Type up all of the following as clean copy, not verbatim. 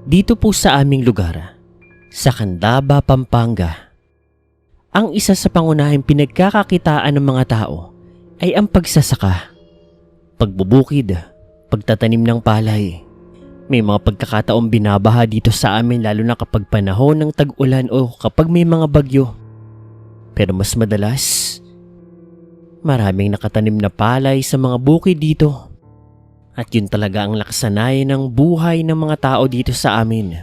Dito po sa aming lugar, sa Candaba, Pampanga, ang isa sa pangunahing pinagkakakitaan ng mga tao ay ang pagsasaka, pagbubukid, pagtatanim ng palay. May mga pagkakataong binabaha dito sa amin lalo na kapag panahon ng tag-ulan o kapag may mga bagyo. Pero mas madalas, maraming nakatanim na palay sa mga bukid dito. At yun talaga ang nakasanayan ng buhay ng mga tao dito sa amin.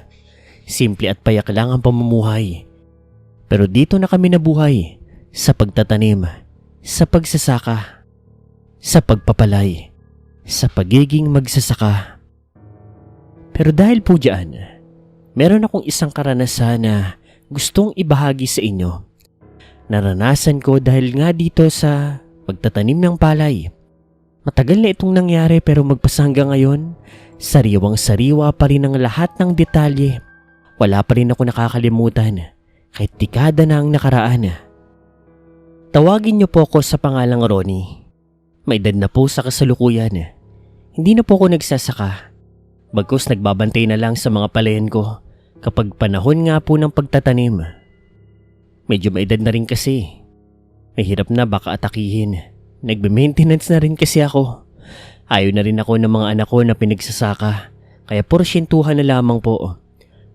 Simple at payak lang ang pamumuhay. Pero dito na kami nabuhay sa pagtatanim, sa pagsasaka, sa pagpapalay, sa pagiging magsasaka. Pero dahil po dyan, meron akong isang karanasan na gustong ibahagi sa inyo. Naranasan ko dahil nga dito sa pagtatanim ng palay. Matagal na itong nangyari pero magpasa hanggang ngayon, sariwang-sariwa pa rin ang lahat ng detalye. Wala pa rin ako nakakalimutan kahit dekada na ang nakaraan. Tawagin niyo po ako sa pangalang Ronnie. May edad na po sa kasalukuyan. Hindi na po ako nagsasaka. Bagkus nagbabantay na lang sa mga palayan ko kapag panahon nga po ng pagtatanim. Medyo may edad na rin kasi. Mahirap na baka atakihin. Nagbe-maintenance na rin kasi ako. Ayaw na rin ako ng mga anak ko na pinagsasaka. Kaya porsyentuhan na lamang po.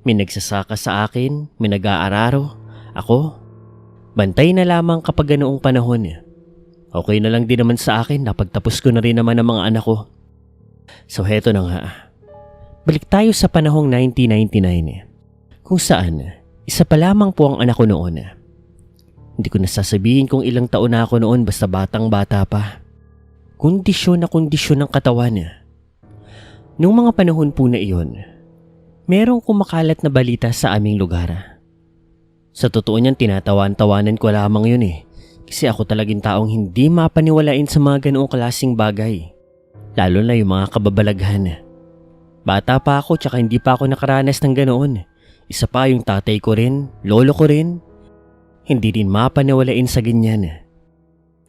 May nagsasaka sa akin, may nag-aararo. Ako, bantay na lamang kapag ganoong panahon. Okay na lang din naman sa akin, napagtapos ko na rin naman ang mga anak ko. So heto na nga. Balik tayo sa panahong 1999. Kung saan, isa pa lamang po ang anak ko noon. Hindi ko nasasabihin kung ilang taon na ako noon basta batang-bata pa. Kondisyon na kondisyon ng katawan. Noong mga panahon po na iyon, merong kumakalat na balita sa aming lugar. Sa totoo niyan, tinatawan-tawanan ko lamang yun kasi ako talagang taong hindi mapaniwalain sa mga ganoong klaseng bagay. Lalo na yung mga kababalaghan. Bata pa ako tsaka hindi pa ako nakaranas ng ganoon. Isa pa yung tatay ko rin, lolo ko rin. Hindi rin mapaniwalain sa ganyan.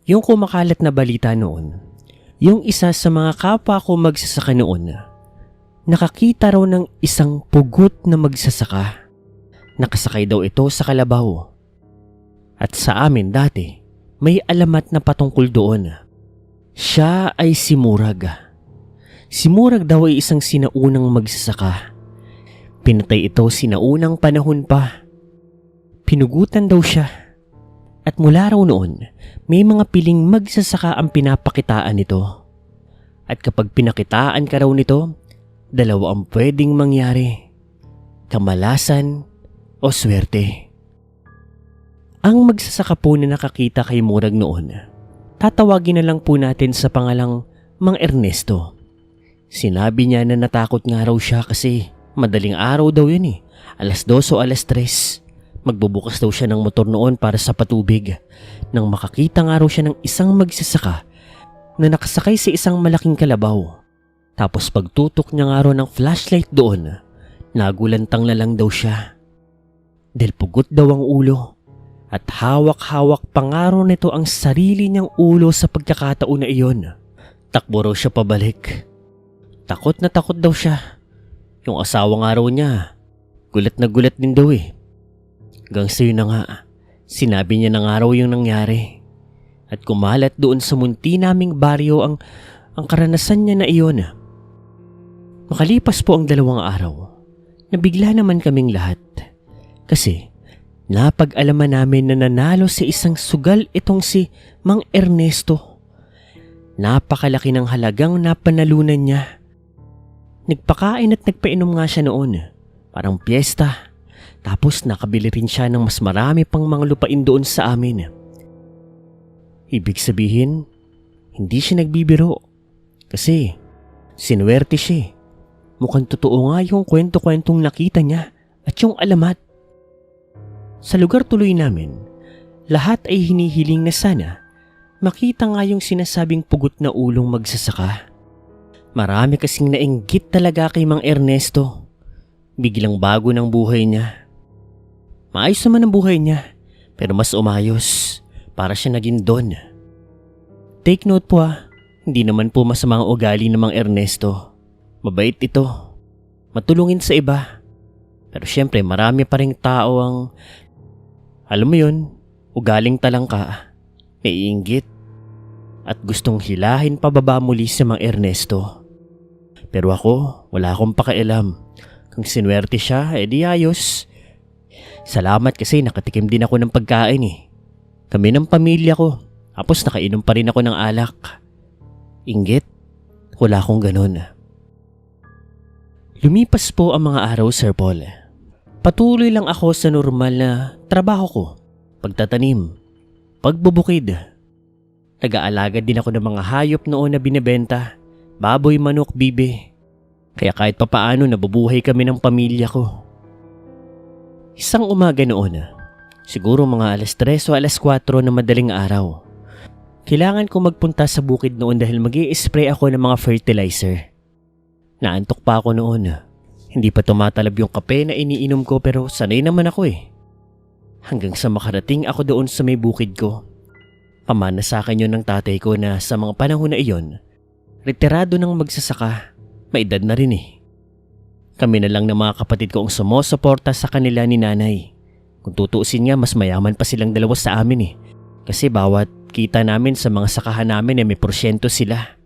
Yung kumakalat na balita noon, yung isa sa mga kapwa ko magsasaka noon, nakakita raw ng isang pugot na magsasaka. Nakasakay daw ito sa kalabaw. At sa amin dati, may alamat na patungkol doon. Siya ay si Murag. Si Murag daw ay isang sinaunang magsasaka. Pinatay ito sinaunang panahon pa. Pinugutan daw siya. At mula raw noon, may mga piling magsasaka ang pinapakitaan nito. At kapag pinakitaan ka raw nito, dalawa ang pwedeng mangyari. Kamalasan o swerte. Ang magsasaka po na nakakita kay Murag noon, tatawagin na lang po natin sa pangalang Mang Ernesto. Sinabi niya na natakot nga raw siya kasi madaling araw daw yun 2:00 o 3:00. Magbubukas daw siya ng motor noon para sa patubig. Nang makakita nga raw siya ng isang magsasaka na nakasakay sa isang malaking kalabaw. Tapos pagtutok niya nga raw ng flashlight doon, nagulantang na lang daw siya. Dahil pugot daw ang ulo at hawak-hawak pa nga raw nito ang sarili niyang ulo sa pagkakataon na iyon. Takbo raw siya pabalik. Takot na takot daw siya. Yung asawa nga raw niya, gulat na gulat din daw Hanggang sa yun na nga, sinabi niya na nga raw yung nangyari. At kumalat doon sa munti naming baryo ang karanasan niya na iyon. Makalipas po ang 2 araw, nabigla naman kaming lahat. Kasi napag-alaman namin na nanalo sa isang sugal itong si Mang Ernesto. Napakalaki ng halagang napanalunan niya. Nagpakain at nagpainom nga siya noon. Parang piyesta. Tapos nakabili rin siya ng mas marami pang mga lupain doon sa amin. Ibig sabihin, hindi siya nagbibiro. Kasi sinuwerte siya. Mukhang totoo nga yung kwento-kwentong nakita niya at yung alamat. Sa lugar tuloy namin, lahat ay hinihiling na sana makita nga yung sinasabing pugot na ulong magsasaka. Marami kasing nainggit talaga kay Mang Ernesto. Biglang bago ng buhay niya. Maayos naman ang buhay niya, pero mas umayos para siya naging don. Take note po hindi naman po masama ang ugali ng Mang Ernesto. Mabait ito, matulungin sa iba, Pero syempre marami pa ring tao ang, alam mo yun, ugaling talangka, naiinggit, at gustong hilahin pababa muli si Mang Ernesto. Pero ako, wala akong pakialam. Kung sinwerte siya, edi ayos. Salamat kasi nakatikim din ako ng pagkain eh. Kami ng pamilya ko, tapos nakainom pa rin ako ng alak. Inggit? Wala akong ganun. Lumipas po ang mga araw, Sir Paul. Patuloy lang ako sa normal na trabaho ko. Pagtatanim, pagbubukid. Nag-aalaga din ako ng mga hayop noon na binebenta. Baboy, manok, bibe. Kaya kahit papaano nabubuhay kami ng pamilya ko. Isang umaga noon, siguro mga alas 3 o alas 4 na madaling araw. Kailangan ko magpunta sa bukid noon dahil mag-i-spray ako ng mga fertilizer. Naantok pa ako noon. Hindi pa tumatalab yung kape na iniinom ko pero sanay naman ako eh. Hanggang sa makarating ako doon sa may bukid ko. Pamana sa akin yun ng tatay ko na sa mga panahon na iyon, retirado ng magsasaka, may edad na rin eh. Kami na lang ng mga kapatid ko ang sumusuporta sa kanila ni nanay. Kung tutuusin nga, mas mayaman pa silang dalawa sa amin eh. Kasi bawat kita namin sa mga sakahan namin ay may porsyento sila.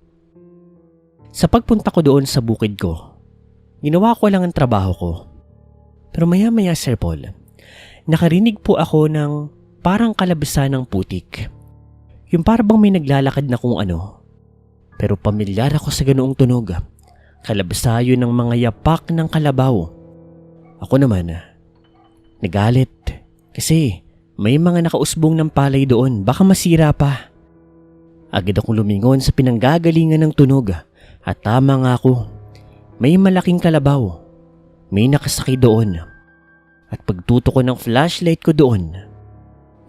Sa pagpunta ko doon sa bukid ko, ginawa ko lang ang trabaho ko. Pero maya-maya, Sir Paul, nakarinig po ako ng parang kalabasan ng putik. Yung parang may naglalakad na kung ano. Pero pamilyar ako sa ganoong tunog. Kalabasayo ng mga yapak ng kalabaw. Ako naman, nagalit. Kasi may mga nakausbong ng palay doon. Baka masira pa. Agad akong lumingon sa pinanggagalingan ng tunog. At tama nga ako. May malaking kalabaw. May nakasakay doon. At pagtutok ko ng flashlight ko doon,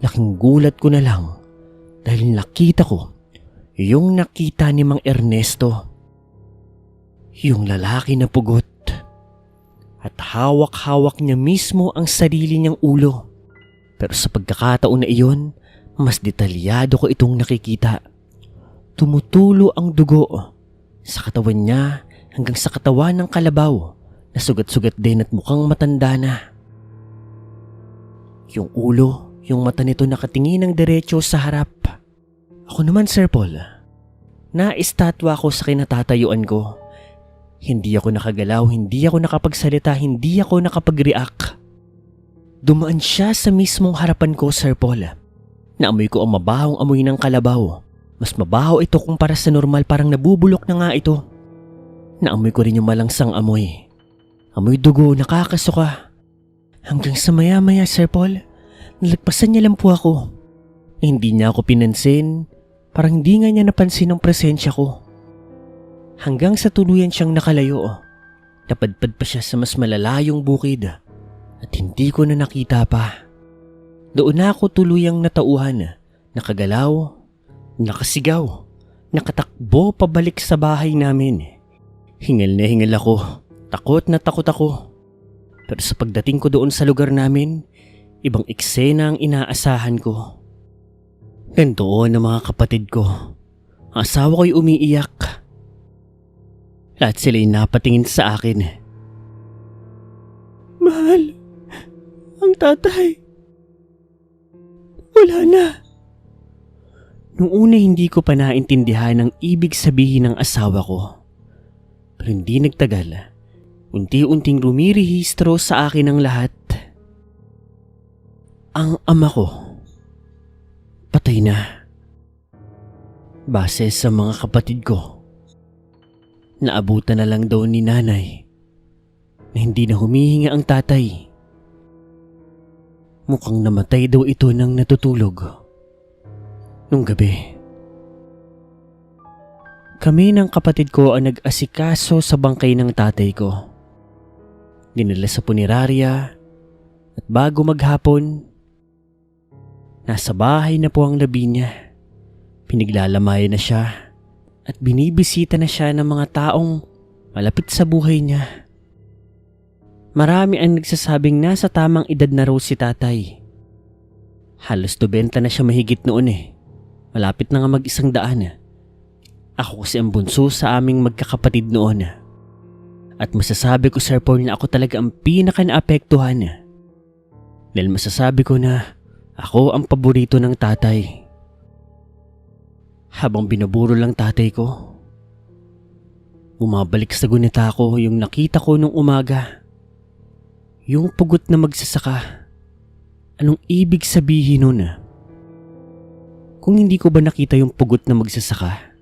laking gulat ko na lang. Dahil nakita ko yung nakita ni Mang Ernesto. Yung lalaki na pugot. At hawak-hawak niya mismo ang sarili niyang ulo. Pero sa pagkakataon na iyon, mas detalyado ko itong nakikita. Tumutulo ang dugo sa katawan niya hanggang sa katawan ng kalabaw na sugat-sugat din at mukhang matanda na. Yung ulo, yung mata nito nakatingin ng diretso sa harap. Ako naman, Sir Paul, na-estatwa ako sa kinatatayuan ko. Hindi ako nakagalaw, hindi ako nakapagsalita, hindi ako nakapag-react. Dumaan siya sa mismong harapan ko, Sir Paul. Naamoy ko ang mabahong amoy ng kalabaw. Mas mabaho ito kumpara sa normal, parang nabubulok na nga ito. Naamoy ko rin yung malangsang amoy. Amoy dugo, nakakasuka. Hanggang sa maya-maya, Sir Paul, nalagpasan niya lang po ako. Hindi niya ako pinansin, parang hindi nga niya napansin ang presensya ko. Hanggang sa tuluyan siyang nakalayo. Napadpad pa siya sa mas malalayong bukid at hindi ko na nakita pa. Doon na ako tuluyang natauhan, nakagalaw, nakasigaw, nakatakbo pabalik sa bahay namin. Hingal na hingal ako, takot na takot ako. Pero sa pagdating ko doon sa lugar namin, ibang eksena ang inaasahan ko. Nandoon ang mga kapatid ko. Ang asawa ko'y umiiyak. Lahat sila'y napatingin sa akin. Mahal, ang tatay. Wala na. Noong una hindi ko pa naintindihan ang ibig sabihin ng asawa ko. Pero hindi nagtagal. Unti-unting rumirehistro sa akin ang lahat. Ang ama ko, patay na. Base sa mga kapatid ko, naabutan na lang daw ni nanay na hindi na humihinga ang tatay. Mukhang namatay daw ito nang natutulog. Nung gabi, kami ng kapatid ko ang nag-asikaso sa bangkay ng tatay ko. Dinala sa punerarya at bago maghapon, nasa bahay na po ang labi niya. Pinaglalamayan na siya at binibisita na siya ng mga taong malapit sa buhay niya. Marami ang nagsasabing nasa tamang edad na raw si tatay. Halos 90 na siya mahigit noon eh. Malapit na nga mag-100. Ako kasi ang bunso sa aming magkakapatid noon. At masasabi ko, Sir Paul, na ako talaga ang pinaka-naapektuhan. Dahil masasabi ko na ako ang paborito ng tatay. Habang binuburo lang tatay ko, bumabalik sa gunita ko yung nakita ko nung umaga. Yung pugot na magsasaka. Anong ibig sabihin nun? Kung hindi ko ba nakita yung pugot na magsasaka,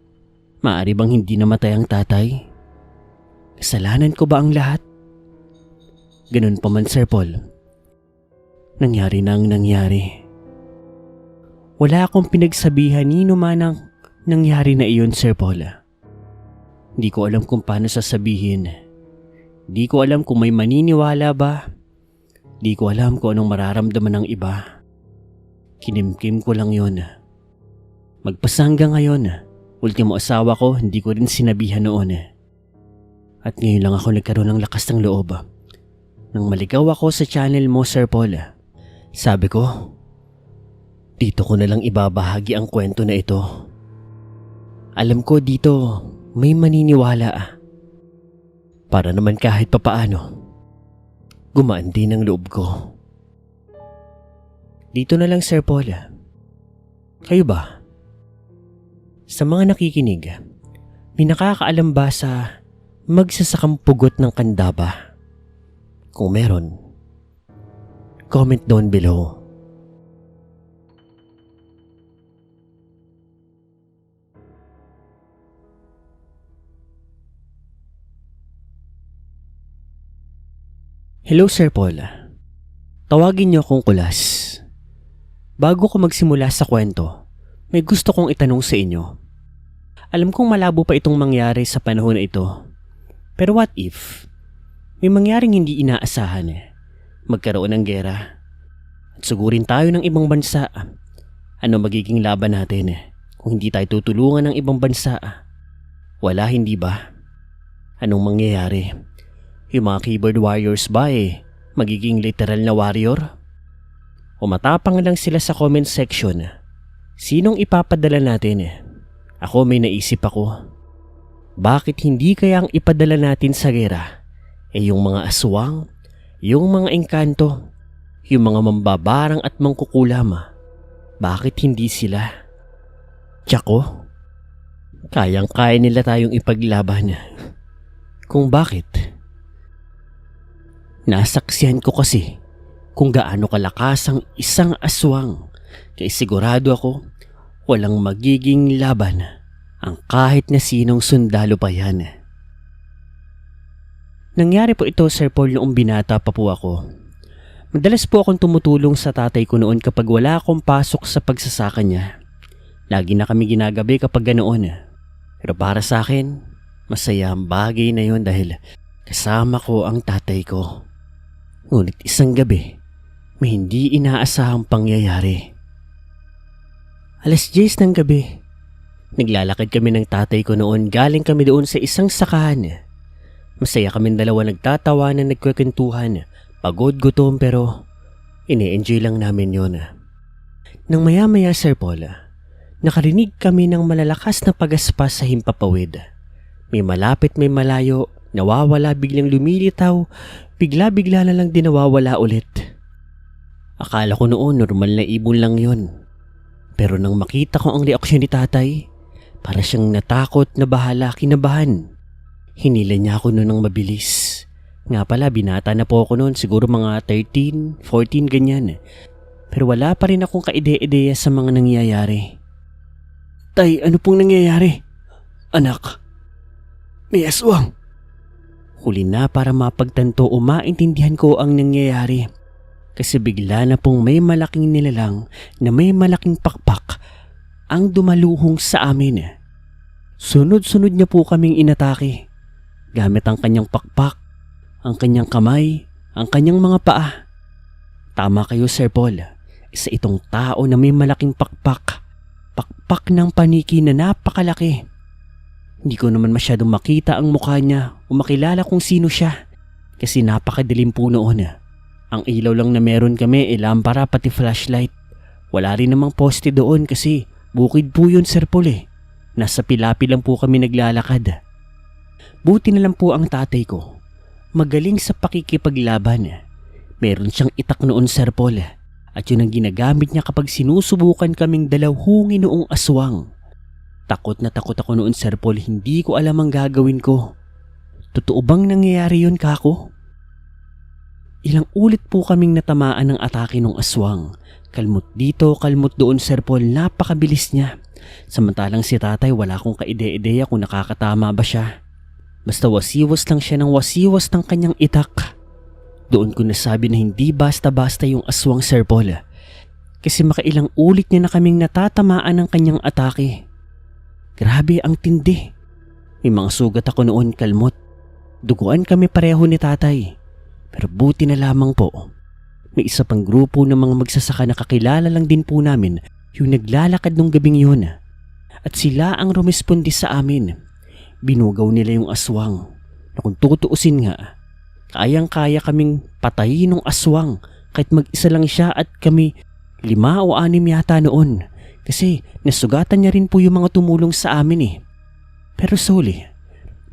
maaari bang hindi namatay ang tatay? Kasalanan ko ba ang lahat? Ganun pa man, Sir Paul. Nangyari na ang nangyari. Wala akong pinagsabihan ni man ang nangyari na iyon, Sir Paul. Hindi ko alam kung paano sasabihin. Hindi ko alam kung may maniniwala ba. Hindi ko alam kung anong mararamdaman ng iba. Kinimkim ko lang yon. Magpasa hanggang ngayon, ultimo asawa ko, hindi ko rin sinabihan noon. At ngayon lang ako nagkaroon ng lakas ng loob. Nang maligaw ako sa channel mo, Sir Paul, sabi ko, dito ko na lang ibabahagi ang kwento na ito. Alam ko dito may maniniwala. Para naman kahit papaano, gumaan din ang loob ko. Dito na lang, Sir Paul. Kayo ba? Sa mga nakikinig, may nakakaalam ba sa magsasakang pugot ng kandaba? Kung meron, comment down below. Hello, Sir Paul. Tawagin niyo akong Kulas. Bago ko magsimula sa kwento, may gusto kong itanong sa inyo. Alam kong malabo pa itong mangyari sa panahon na ito. Pero what if may mangyaring hindi inaasahan, magkaroon ng gera at sugurin tayo ng ibang bansa? Ano magiging laban natin kung hindi tayo tutulungan ng ibang bansa? Wala, hindi ba? Anong mangyayari? Yung mga keyboard warriors ba magiging literal na warrior? O matapang lang sila sa comment section? Sinong ipapadala natin? Ako, may naisip ako. Bakit hindi kayang ipadala natin sa gera yung mga aswang, yung mga engkanto, yung mga mambabarang at mangkukulam? Bakit hindi sila? Tsako, kayang-kaya nila tayong ipaglaban. Kung bakit? Nasaksihan ko kasi kung gaano kalakas ang isang aswang, kaya sigurado ako walang magiging laban ang kahit na sinong sundalo pa yan. Nangyari po ito, Sir Paul, noong binata pa po ako. Madalas po akong tumutulong sa tatay ko noon kapag wala akong pasok sa pagsasaka niya. Lagi na kami ginagabi kapag ganoon. Pero para sa akin, masaya ang bagay na yon dahil kasama ko ang tatay ko. Ngunit isang gabi, may hindi inaasahang pangyayari. 10:00 ng gabi. Naglalakad kami ng tatay ko noon, galing kami doon sa isang sakahan. Masaya kaming dalawa, nagtatawanan, nagkwentuhan, pagod, gutom, pero ini-enjoy lang namin yon. Nang maya-maya, Sir Paul, nakarinig kami ng malalakas na pagaspas sa himpapawid. May malapit, may malayo, nawawala, biglang lumilitaw, bigla-bigla na lang din nawawala ulit. Akala ko noon normal na ibon lang yon. Pero nang makita ko ang reaksyon ni tatay, para siyang natakot, nabahala, kinabahan. Hinila niya ako noon ng mabilis. Nga pala, binata na po ako noon, siguro mga 13, 14 ganyan. Pero wala pa rin akong kaide-ideya sa mga nangyayari. Tay, ano pong nangyayari? Anak, may aswang. Huli na para mapagtanto o maintindihan ko ang nangyayari. Kasi bigla na pong may malaking nilalang na may malaking pakpak ang dumaluhong sa amin. Sunod-sunod niya po kaming inatake. Gamit ang kanyang pakpak, ang kanyang kamay, ang kanyang mga paa. Tama kayo, Sir Paul. Isa itong tao na may malaking pakpak. Pakpak ng paniki na napakalaki. Hindi ko naman masyadong makita ang mukha niya o makilala kung sino siya. Kasi napakadilim po noon. Ang ilaw lang na meron kami, lampara pati flashlight. Wala rin namang poste doon kasi bukid po yun, Sir Paul. Nasa pilapi lang po kami naglalakad. Buti na lang po ang tatay ko. magaling sa pakikipaglaban. Meron siyang itak noon, Sir Paul, at yun ang ginagamit niya kapag sinusubukan kaming dalawhungin noong aswang. Takot na takot ako noon, Sir Paul, hindi ko alam ang gagawin ko. Totoo bang nangyayari yun, kako? Ilang ulit po kaming natamaan ng atake ng aswang. Kalmot dito, kalmot doon, Sir Paul, napakabilis niya. Samantalang si tatay wala akong kaide-ideya kung nakakatama ba siya. Basta wasiwas lang siya ng wasiwas ng kanyang itak. Doon ko nasabi na hindi basta-basta yung aswang, Sir Paul. Kasi makailang ulit niya na kaming natatamaan ng kanyang atake. Grabe ang tindi. May mga sugat ako noon, kalmot. Duguan kami pareho ni tatay. Pero buti na lamang po. May isa pang grupo ng mga magsasaka na kakilala lang din po namin yung naglalakad nung gabing yun. At sila ang rumespondi sa amin. Binugaw nila yung aswang. Na kung tutuusin nga, kayang-kaya kaming patayin ng aswang kahit mag-isa lang siya at kami 5 o 6 yata noon. Kasi nasugatan niya rin po yung mga tumulong sa amin eh. Pero Soli,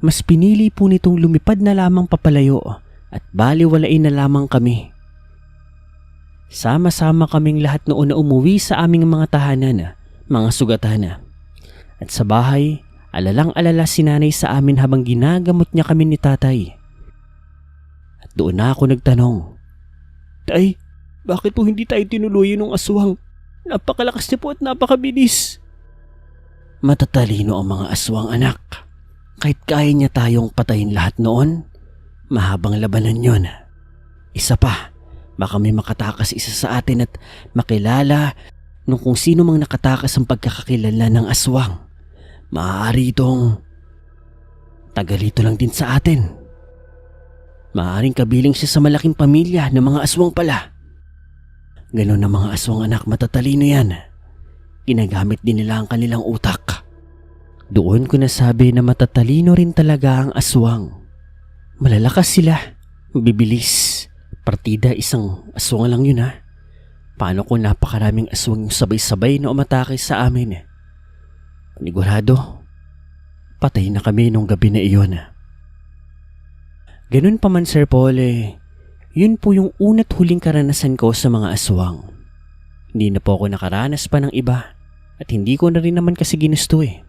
mas pinili po nitong lumipad na lamang papalayo at baliwalain na lamang kami. Sama-sama kaming lahat noon na umuwi sa aming mga tahanan, mga sugatan. At sa bahay, alalang-alala si nanay sa amin habang ginagamot niya kami ni tatay. At doon na ako nagtanong, "Tay, bakit po hindi tayo tinuluyan ng aswang? Napakalakas niya po at napakabilis." Matatalino ang mga aswang, anak. Kahit kaya niya tayong patayin lahat noon, mahabang labanan yon. Isa pa, baka may makatakas isa sa atin at makilala nung kung sino mang nakatakas ang pagkakakilala ng aswang. Maaari itong tagalito lang din sa atin. Maaaring kabiling siya sa malaking pamilya ng mga aswang pala. Ganon na mga aswang, anak, matatalino yan. Ginagamit din nila ang kanilang utak. Doon ko nasabi na matatalino rin talaga ang aswang. Malalakas sila, bibilis. Partida isang aswang lang yun, ha. Paano kung napakaraming aswang yung sabay-sabay na umatake sa amin? Panigurado, patay na kami nung gabi na iyon. Ganun pa man, Sir Paul, yun po yung una't huling karanasan ko sa mga aswang. Hindi na po ako nakaranas pa ng iba at hindi ko na rin naman kasi ginusto eh.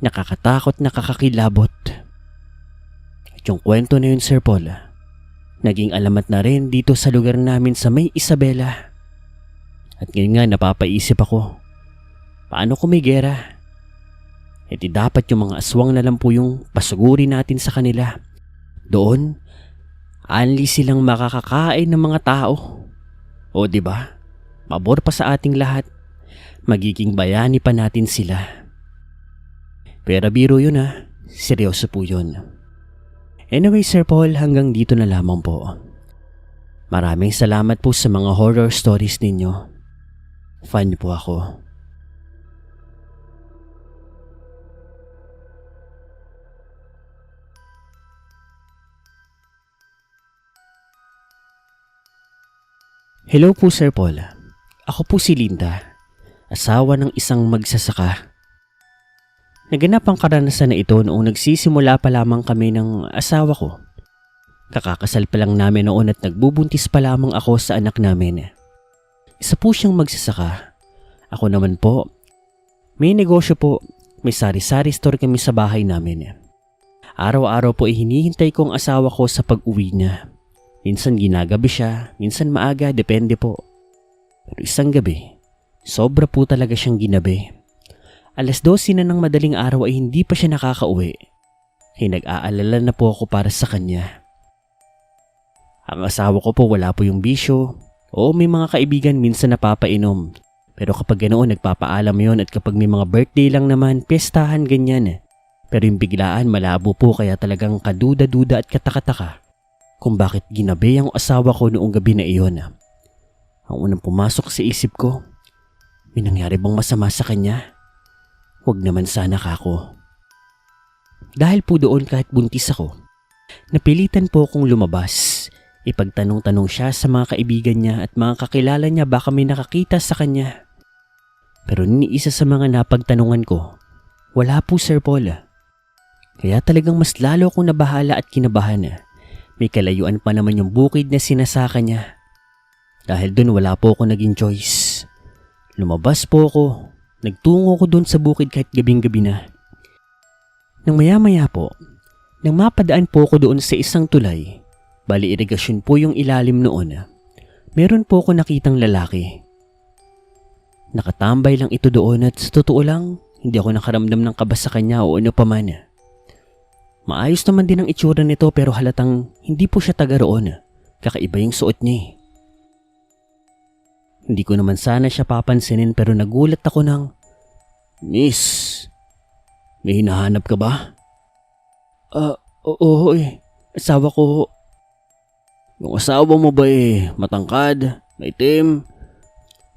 Nakakatakot, nakakakilabot. At yung kwento na yun, Sir Paul, naging alamat na rin dito sa lugar namin sa May Isabela. At ngayon nga napapaisip ako, paano kung may gera? E di dapat yung mga aswang na lang po yung pasuguri natin sa kanila. Doon, anli silang makakakain ng mga tao. O diba? Pabor pa sa ating lahat. Magiging bayani pa natin sila. Pero biro yun ha. Seryoso po yun. Anyway, Sir Paul, hanggang dito na lamang po. Maraming salamat po sa mga horror stories ninyo. Fan niyo po ako. Hello po, Sir Paul. Ako po si Linda, asawa ng isang magsasaka. Naganap ang karanasan na ito noong nagsisimula pa lamang kami ng asawa ko. Kakakasal pa lang namin noon at nagbubuntis pa lamang ako sa anak namin. Isa po siyang magsasaka. Ako naman po, may negosyo po, may sari-sari store kami sa bahay namin. Araw-araw po hinihintay ko ang asawa ko sa pag-uwi niya. Minsan ginagabi siya, minsan maaga, depende po. Pero isang gabi, sobra po talaga siyang ginabi. 12:00 na ng madaling araw ay hindi pa siya nakakauwi. Ay nag-aalala na po ako para sa kanya. Ang asawa ko po wala po yung bisyo. Oo, may mga kaibigan minsan napapainom. Pero kapag ganoon nagpapaalam yon at kapag may mga birthday lang naman, piyestahan ganyan. Pero yung biglaan malabo po kaya talagang kaduda-duda at katakataka kung bakit ginabi ang asawa ko noong gabi na iyon. Ang unang pumasok sa isip ko, may nangyari bang masama sa kanya? Huwag naman sana kako. Dahil po doon kahit buntis ako, napilitan po akong lumabas. Ipagtanong-tanong siya sa mga kaibigan niya at mga kakilala niya baka may nakakita sa kanya. Pero ni isa sa mga napagtanungan ko, wala po, Sir Paul. Kaya talagang mas lalo akong nabahala at kinabahan. May kalayuan pa naman yung bukid na sinasaka niya. Dahil dun wala po ako naging choice. Lumabas po ako. Nagtungo ko dun sa bukid kahit gabing-gabi na. Nang maya-maya po, nang mapadaan po ako doon sa isang tulay, bali irigasyon po yung ilalim noon, meron po ako nakitang lalaki. Nakatambay lang ito doon at sa totoo lang, hindi ako nakaramdam ng kaba sa kanya o ano paman. Maayos naman din ang itsura nito pero halatang hindi po siya taga roon. Kakaiba yung suot niya. Hindi ko naman sana siya papansinin pero nagulat ako ng, "Miss, may hinahanap ka ba?" Oo asawa ko." "Yung asawa mo ba matangkad, maitim,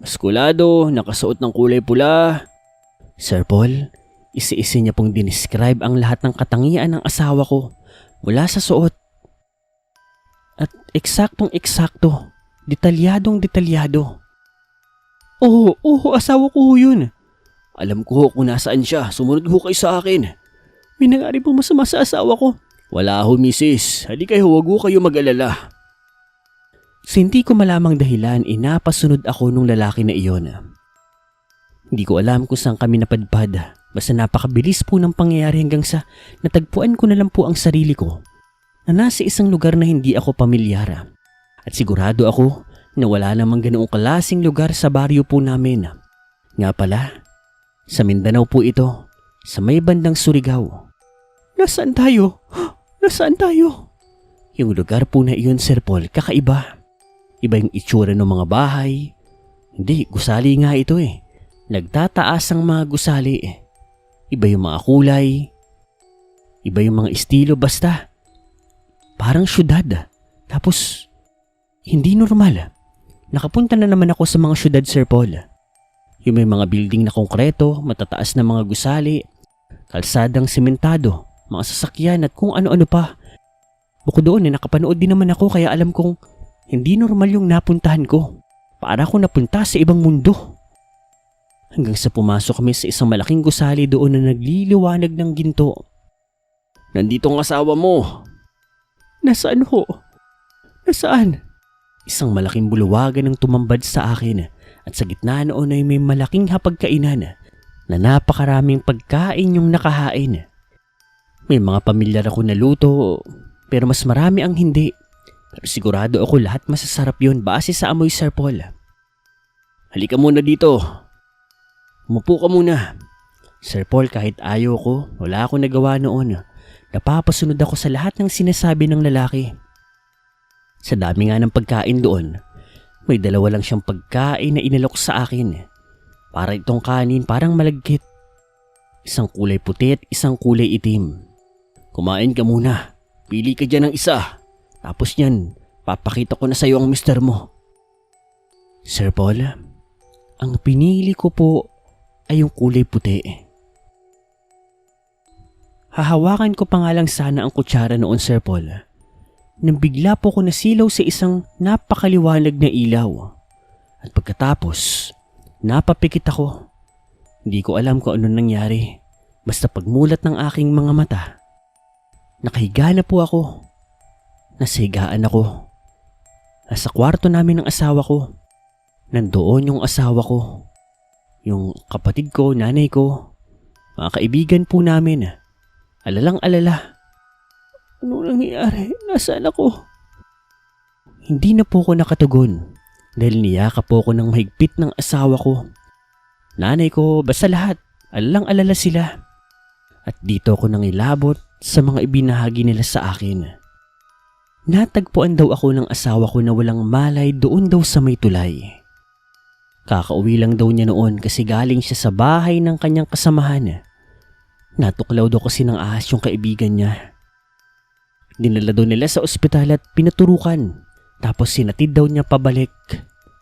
maskulado, nakasuot ng kulay pula?" Sir Paul, isi-isi niya pong dinescribe ang lahat ng katangian ng asawa ko mula sa suot. At eksaktong-eksakto, detalyadong-detalyado. Oo, asawa ko yun. "Alam ko kung nasaan siya, sumunod ho kayo sa akin." "May nangyari pong masama sa asawa ko." "Wala ho, misis. Halika kayo, huwag ho kayo mag-alala." Hindi ko malamang dahilan, inapasunod ako nung lalaki na iyon. Hindi ko alam kung saan kami napadpad. Basta napakabilis po ng pangyayari hanggang sa natagpuan ko na lang po ang sarili ko na nasa isang lugar na hindi ako pamilyar. At sigurado ako na wala namang ganoong klaseng lugar sa baryo po namin. Nga pala, sa Mindanao po ito, sa may bandang Surigao. Nasaan tayo? Nasaan tayo? Yung lugar po na iyon, Sir Paul, kakaiba. Iba yung itsura ng mga bahay. Hindi, gusali nga ito Nagtataas ang mga gusali. Iba yung mga kulay. Iba yung mga estilo, basta. Parang syudad. Tapos, hindi normal. Nakapunta na naman ako sa mga syudad, Sir Paul. Yung may mga building na konkreto, matataas na mga gusali, kalsadang sementado, mga sasakyan at kung ano-ano pa. Bukod doon nakapanood din naman ako kaya alam kong hindi normal yung napuntahan ko. Para ako napunta sa ibang mundo. Hanggang sa pumasok kami sa isang malaking gusali doon na nagliliwanag ng ginto. "Nandito ang asawa mo." "Nasaan ho? Nasaan?" Isang malaking buluwagan ang tumambad sa akin at sa gitna noon ay may malaking hapagkainan na napakaraming pagkain yung nakahain. May mga pamilyar ako na luto pero mas marami ang hindi. Pero sigurado ako lahat masasarap yun base sa amoy, Sir Paul. "Halika muna dito. Umupo ka muna." Sir Paul, kahit ayaw ko, wala akong nagawa noon. Napapasunod ako sa lahat ng sinasabi ng lalaki. Sa dami nga ng pagkain doon, may dalawa lang siyang pagkain na inalok sa akin. Para itong kanin parang malagkit. Isang kulay puti at isang kulay itim. "Kumain ka muna. Pili ka dyan ng isa. Tapos yan, papakita ko na sa'yo ang mister mo." Sir Paul, ang pinili ko po ay yung kulay puti. Hahawakan ko pa nga lang sana ang kutsara noon, Sir Paul, nang bigla po ko nasilaw sa isang napakaliwanag na ilaw. At pagkatapos, napapikit ako. Hindi ko alam kung anong nangyari. Basta pagmulat ng aking mga mata, nakahiga na po ako. Nasa higaan ako. Nasa kwarto namin ng asawa ko. Nandoon yung asawa ko. Yung kapatid ko, nanay ko, mga kaibigan po namin. Alalang-alala. Anong nangyayari? Nasaan ako? Hindi na po ako nakatugon dahil niyakap po ako ng mahigpit ng asawa ko. Nanay ko, basta lahat. Alalang-alala sila. At dito ako nang ilabot sa mga ibinahagi nila sa akin. Natagpuan daw ako ng asawa ko na walang malay doon daw sa may tulay. Kakauwi lang daw niya noon kasi galing siya sa bahay ng kanyang kasamahan. Natuklaw daw kasi ng ahas yung kaibigan niya. Dinala daw nila sa ospital at pinaturukan. Tapos sinatid daw niya pabalik.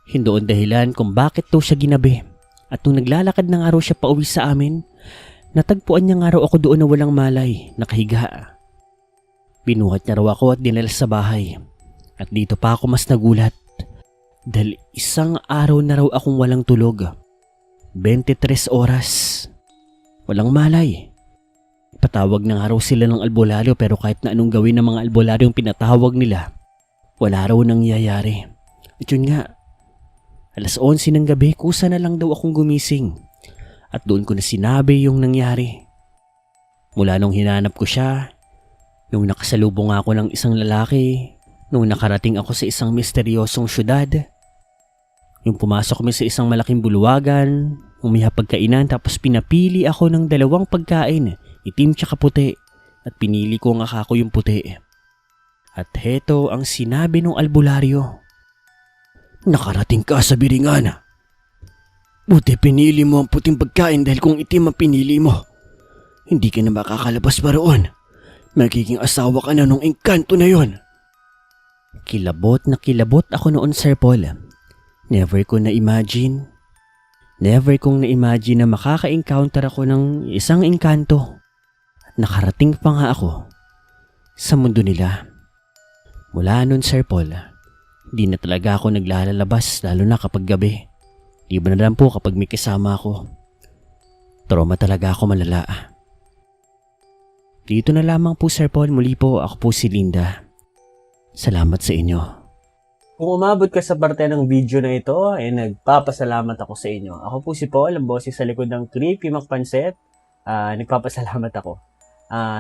Hindoon dahilan kung bakit daw siya ginabi. At nung naglalakad na nga raw siya pauwi sa amin, natagpuan niya nga raw ako doon na walang malay, nakahiga. Binuhat niya raw ako at dinala sa bahay. At dito pa ako mas nagulat. Dahil isang araw na raw akong walang tulog. 23 oras. Walang malay. Nagpatawag na nga raw sila ng albularyo pero kahit na anong gawin ng mga albularyo yung pinatawag nila, wala raw nangyayari. At yun nga, alas 11 ng gabi, kusa na lang daw akong gumising. At doon ko na sinabi yung nangyari. Mula nung hinanap ko siya, nung nakasalubong ako ng isang lalaki, nung nakarating ako sa isang misteryosong syudad, yung pumasok kami sa isang malaking bulwagan, umihap pagkainan tapos pinapili ako ng 2 pagkain, itim tsaka puti, at pinili ko nga ako yung puti. At heto ang sinabi ng albularyo. Nakarating ka sa Biringan. Buti pinili mo ang puting pagkain dahil kung itim ang pinili mo, hindi ka na makakalabas pa roon. Magiging asawa ka na nung engkanto na yon. Kilabot na kilabot ako noon, Sir Paul. Never kong na-imagine na makaka-encounter ako ng isang engkanto. At nakarating pa nga ako sa mundo nila. Mula noon, Sir Paul, di na talaga ako naglalabas lalo na kapag gabi. Di ba na lang po kapag may kasama ako. Trauma talaga ako malala. Dito na lamang po, Sir Paul. Muli po, ako po si Linda. Salamat sa inyo. Kung umabot ka sa parte ng video na ito, ay nagpapasalamat ako sa inyo. Ako po si Paul, ang boses sa likod ng Creepy McPanset. Nagpapasalamat ako.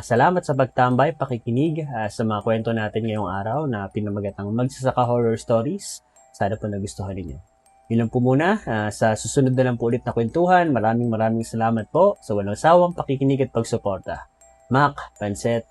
Salamat sa pagtambay, pakikinig sa mga kwento natin ngayong araw na pinamagatang Magsasaka Horror Stories. Sana po nagustuhan ninyo. Yun lang po muna. Sa susunod na lang po ulit na kwentuhan, maraming salamat po sa walang sawang pakikinig at pagsuporta. Mac Panset.